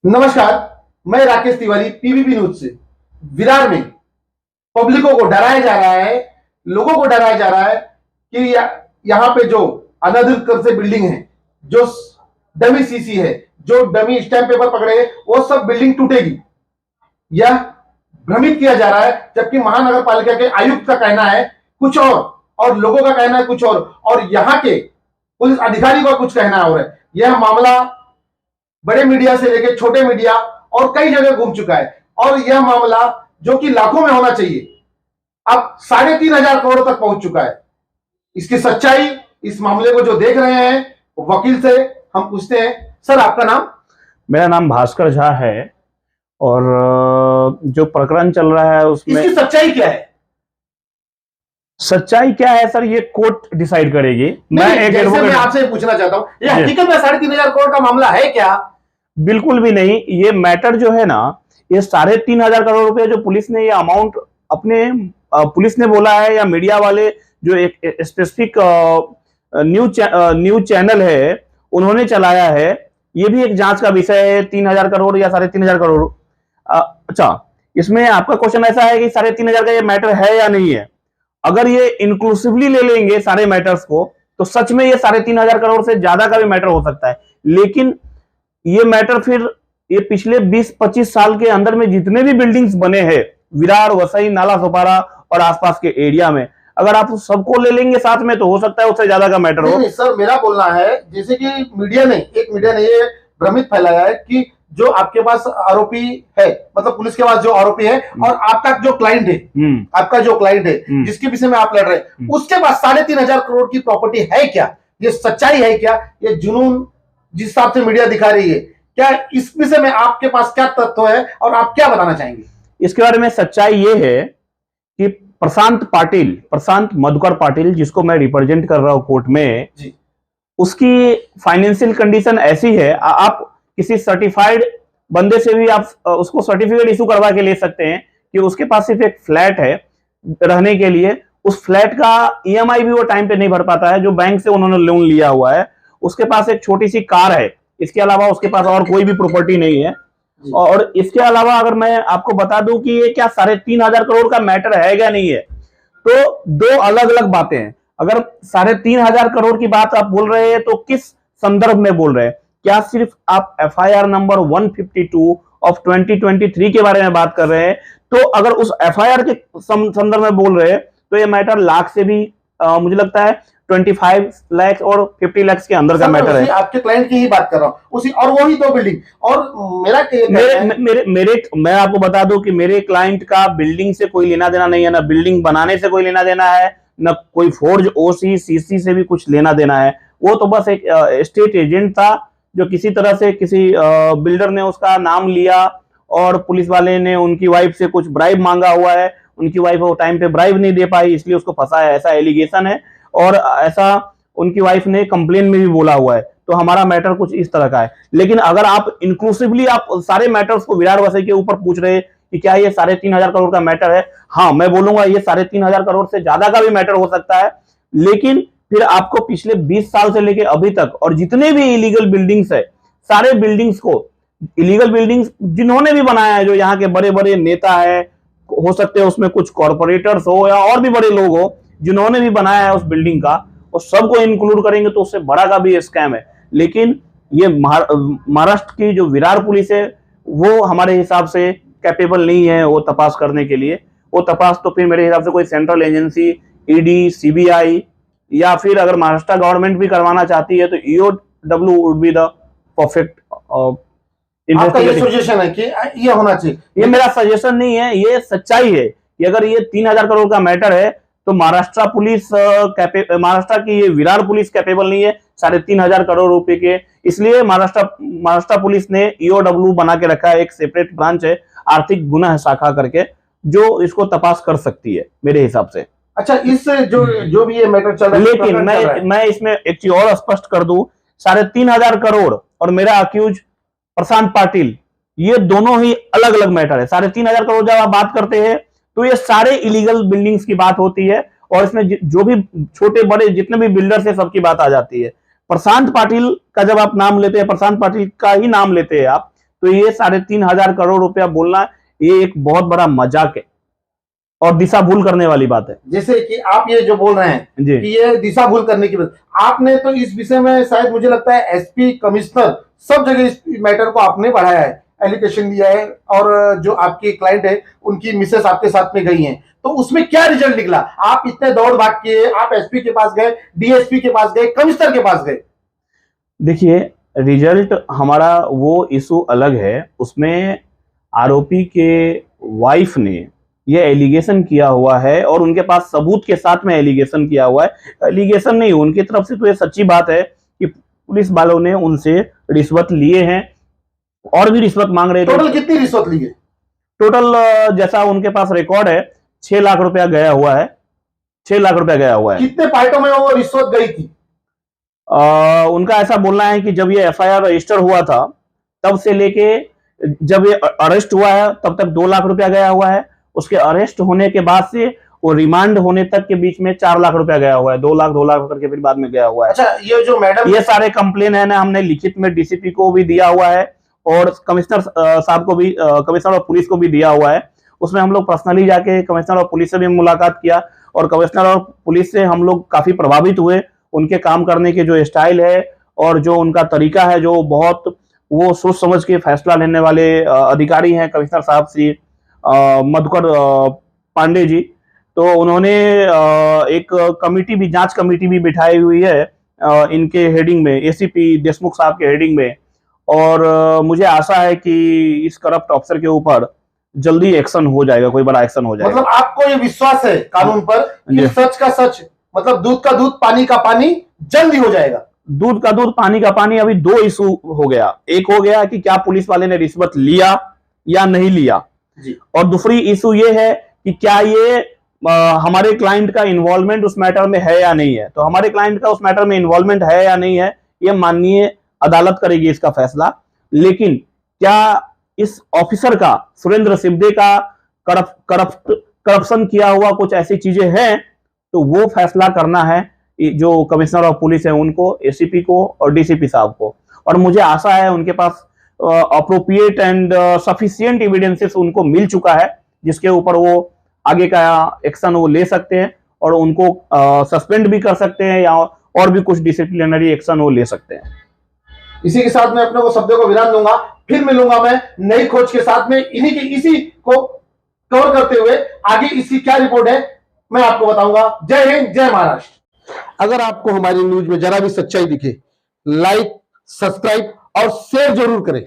नमस्कार, मैं Rakesh Tiwari PVP news से। विरार में पब्लिकों को डराया जा रहा है, लोगों को डराया जा रहा है कि यहाँ पे जो अनधिकृत कब्जे से बिल्डिंग है, जो डमी सीसी है, जो डमी स्टैंप पेपर पकड़े हैं, वो सब बिल्डिंग टूटेगी। यह भ्रमित किया जा रहा है, जबकि महानगर पालिका के आयुक्त का कहना है कुछ और लोगों का कहना है कुछ और यहाँ के पुलिस अधिकारी का कुछ कहना और है। यह मामला बड़े मीडिया से लेकर छोटे मीडिया और कई जगह घूम चुका है और यह मामला जो कि लाखों में होना चाहिए, अब 3,500 करोड़ तक पहुंच चुका है। इसकी सच्चाई, इस मामले को जो देख रहे हैं, वकील से हम पूछते हैं। सर, आपका नाम? मेरा नाम भास्कर झा है और जो प्रकरण चल रहा है उसमें इसकी सच्चाई क्या है? सच्चाई क्या है सर, ये कोर्ट डिसाइड करेगी। मैं आपसे पूछना चाहता हूँ, ये हकीकत में 3,500 करोड़ का मामला है क्या? बिल्कुल भी नहीं। ये मैटर जो है ना, ये 3,500 करोड़ रुपए जो पुलिस ने ये अमाउंट अपने पुलिस ने बोला है या मीडिया वाले जो एक स्पेसिफिक न्यूज चैनल है उन्होंने चलाया है, ये भी एक जांच का विषय है। 3,000 करोड़ या 3,500 करोड़। अच्छा, इसमें आपका क्वेश्चन ऐसा है कि 3,500 का ये मैटर है या नहीं है। अगर ये इंक्लूसिवली ले लेंगे सारे मैटर्स को तो सच में ये 3,500 करोड़ से ज्यादा का भी मैटर हो सकता है। लेकिन ये मैटर फिर ये पिछले 20-25 साल के अंदर में जितने भी बिल्डिंग्स बने हैं विरार, वसई, नाला सोपारा और आसपास के एरिया में, अगर आप सबको ले लेंगे साथ में तो हो सकता है उससे ज्यादा का मैटर हो। नहीं सर, मेरा बोलना है जैसे कि मीडिया ने ये भ्रमित फैलाया है कि जो आपके पास आरोपी है, मतलब पुलिस के पास जो आरोपी है और आपका जो क्लाइंट है, जिसके विषय में आप लड़ रहे हैं, उसके पास 3,500 करोड़ की प्रॉपर्टी है क्या? ये सच्चाई है क्या? ये जुनून जिस हिसाब से मीडिया दिखा रही है, क्या इस विषय में आपके पास क्या तथ्य है और आप क्या बताना चाहेंगे? इसके बारे में सच्चाई ये है कि प्रशांत मधुकर पाटिल, जिसको मैं रिप्रेजेंट कर रहा हूं कोर्ट में जी, उसकी फाइनेंशियल कंडीशन ऐसी है, आप किसी सर्टिफाइड बंदे से भी आप उसको सर्टिफिकेट इशू करवा के ले सकते हैं कि उसके पास सिर्फ एक फ्लैट है रहने के लिए। उस फ्लैट का ईएमआई भी वो टाइम पे नहीं भर पाता है, जो बैंक से उन्होंने लोन लिया हुआ है। उसके पास एक छोटी सी कार है, इसके अलावा उसके पास और कोई भी प्रॉपर्टी नहीं है। और इसके अलावा अगर मैं आपको बता दूं कि ये क्या 3,500 करोड़ का मैटर है या नहीं है, तो दो अलग अलग बातें हैं। अगर 3,500 करोड़ की बात आप बोल रहे हैं तो किस संदर्भ में बोल रहे हैं? क्या सिर्फ आप एफआईआर नंबर 152 ऑफ 2023 के बारे में बात कर रहे हैं? तो अगर उस एफआईआर के संदर्भ में बोल रहे हैं तो ये मैटर लाख से भी मुझे लगता है 25 लाख और 50 लाख के अंदर का मैटर है। आपके क्लाइंट की ही बात कर रहा हूं, उसी और वही दो बिल्डिंग। और मैं आपको बता दूं कि मेरे क्लाइंट का बिल्डिंग से कोई लेना देना नहीं है, ना बिल्डिंग बनाने से कोई लेना देना है, ना कोई फोर्ज ओसी सीसी से भी कुछ लेना देना है। वो तो बस एक स्टेट एजेंट था जो किसी तरह से किसी बिल्डर ने उसका नाम लिया और पुलिस वाले ने उनकी वाइफ से कुछ ब्राइब मांगा हुआ है। उनकी वाइफ वो टाइम पे ब्राइब नहीं दे पाई, इसलिए उसको फंसा है, ऐसा एलिगेशन है और ऐसा उनकी वाइफ ने कंप्लेन में भी बोला हुआ है। तो हमारा मैटर कुछ इस तरह का है। लेकिन अगर आप इंक्लूसिवली आप सारे मैटर्स को विरार वसई के ऊपर पूछ रहे हैं कि क्या ये 3,500 करोड़ का मैटर है, हाँ मैं बोलूंगा ये 3,500 करोड़ से ज्यादा का भी मैटर हो सकता है। लेकिन फिर आपको पिछले 20 साल से लेकर अभी तक और जितने भी इलीगल बिल्डिंग्स है, सारे बिल्डिंग्स को, इलीगल बिल्डिंग्स जिन्होंने भी बनाया है, जो यहाँ के बड़े बड़े नेता है, हो सकते हैं उसमें कुछ कॉर्पोरेटर्स हो या और भी बड़े लोग हो, जिन्होंने भी बनाया है उस बिल्डिंग का, और सबको इंक्लूड करेंगे तो उससे बड़ा का भी स्कैम है। लेकिन ये महाराष्ट्र की जो विरार पुलिस है वो हमारे हिसाब से कैपेबल नहीं है वो तपास करने के लिए। वो तपास तो फिर मेरे हिसाब से कोई सेंट्रल एजेंसी, ईडी, सीबीआई या फिर अगर महाराष्ट्र गवर्नमेंट भी करवाना चाहती है तो EOW would be the perfect. आपका ये सजेशन है कि ये होना चाहिए? ये मेरा सजेशन नहीं है, ये सच्चाई है कि अगर ये 3,000 करोड़ का मैटर है तो महाराष्ट्र की ये विरार पुलिस कैपेबल नहीं है 3,500 करोड़ रुपए के। इसलिए महाराष्ट्र पुलिस ने ईओडब्ल्यू बना के रखा है, एक सेपरेट ब्रांच है आर्थिक गुना शाखा करके, जो इसको तपास कर सकती है मेरे हिसाब से। अच्छा, इस जो भी ये मैटर चल रहा है, लेकिन मैं इसमें एक चीज और स्पष्ट कर दूं, 3,500 करोड़ और मेरा अक्यूज प्रशांत पाटिल, ये दोनों ही अलग अलग मैटर है। 3,500 करोड़ जब आप बात करते हैं तो ये सारे इलीगल बिल्डिंग्स की बात होती है और इसमें जो भी छोटे बड़े जितने भी बिल्डर्स है सबकी बात आ जाती है। प्रशांत पाटिल का जब आप नाम लेते हैं, प्रशांत पाटिल का ही नाम लेते हैं आप, तो ये 3,500 करोड़ रुपया बोलना ये एक बहुत बड़ा मजाक है और दिशा भूल करने वाली बात है। जैसे कि आप ये जो बोल रहे हैं जी। कि ये दिशा भूल करने की बात, आपने तो इस विषय में शायद मुझे लगता है एसपी, कमिश्नर, सब जगह इस मैटर को आपने बढ़ाया है, एलिगेशन दिया है, और जो आपकी क्लाइंट है उनकी मिसेस आपके साथ में गई हैं, तो उसमें क्या रिजल्ट निकला? आप इतने दौड़ भाग किए, आप एसपी के पास गए, डीएसपी के पास गए, कमिश्नर के पास गए। देखिए, रिजल्ट हमारा वो इशू अलग है, उसमें आरोपी के वाइफ ने ये एलिगेशन किया हुआ है और उनके पास सबूत के साथ में एलिगेशन किया हुआ है। एलिगेशन नहीं, उनकी तरफ से तो ये सच्ची बात है कि पुलिस वालों ने उनसे रिश्वत लिए हैं और भी रिश्वत मांग रहे थे। टोटल कितनी रिश्वत ली है? टोटल जैसा उनके पास रिकॉर्ड है 6 लाख रुपया गया हुआ है, 6 लाख रुपया गया हुआ है। कितने पार्टों में वो रिश्वत गई थी? उनका ऐसा बोलना है कि जब ये एफआईआर रजिस्टर हुआ था तब से लेके जब ये अरेस्ट हुआ है तब तक 2 लाख रुपया गया हुआ है, उसके अरेस्ट होने के बाद से वो रिमांड होने तक के बीच में 4 लाख रुपया गया हुआ है, 2 लाख करके फिर बाद में गया हुआ है। अच्छा, ये जो मैडम, ये सारे कंप्लेन है ना, हमने लिखित में डीसीपी को भी दिया हुआ है और कमिश्नर साहब को भी, कमिश्नर और पुलिस को भी दिया हुआ है। उसमें हम लोग पर्सनली जाके कमिश्नर और पुलिस से भी मुलाकात किया और कमिश्नर और पुलिस से हम लोग काफी प्रभावित हुए। उनके काम करने के जो स्टाइल है और जो उनका तरीका है, जो बहुत वो सोच समझ के फैसला लेने वाले अधिकारी हैं कमिश्नर साहब श्री मधुकर पांडे जी। तो उन्होंने एक कमेटी भी, जांच कमेटी भी बिठाई हुई है इनके हेडिंग में, एसीपी देशमुख साहब के हेडिंग में, और मुझे आशा है कि इस करप्ट अफसर के ऊपर जल्दी एक्शन हो जाएगा, कोई बड़ा एक्शन हो जाएगा। मतलब आपको ये विश्वास है कानून पर कि सच का सच, मतलब दूध का दूध, पानी का पानी जल्दी हो जाएगा? दूध का दूध, पानी का पानी। अभी 2 इशू हो गया, एक हो गया कि क्या पुलिस वाले ने रिश्वत लिया या नहीं लिया जी, और दूसरी इशू ये है कि क्या ये हमारे क्लाइंट का इन्वॉल्वमेंट उस मैटर में है या नहीं है। तो हमारे क्लाइंट का उस मैटर में इन्वॉल्वमेंट है या नहीं है, ये माननीय अदालत करेगी इसका फैसला। लेकिन क्या इस ऑफिसर का, सुरेंद्र सिब्दे का करप्शन किया हुआ कुछ ऐसी चीजें हैं, तो वो फैसला करना है जो कमिश्नर ऑफ पुलिस है उनको, एसीपी को और डीसीपी साहब को। और मुझे आशा है उनके पास अप्रोप्रिएट एंड सफिशिएंट एविडेंसेस उनको मिल चुका है जिसके ऊपर वो आगे का एक्शन वो ले सकते हैं और उनको सस्पेंड भी कर सकते हैं या और भी कुछ डिसिप्लिनरी एक्शन वो ले सकते हैं। इसी के साथ मैं अपने को शब्दों को विराम दूंगा, फिर मिलूंगा मैं नई खोज के साथ में। इसी को कवर करते हुए आगे इसकी क्या रिपोर्ट है मैं आपको बताऊंगा। जय हिंद, जय महाराष्ट्र। अगर आपको हमारी न्यूज में जरा भी सच्चाई दिखे, लाइक, सब्सक्राइब और शेयर जरूर करें।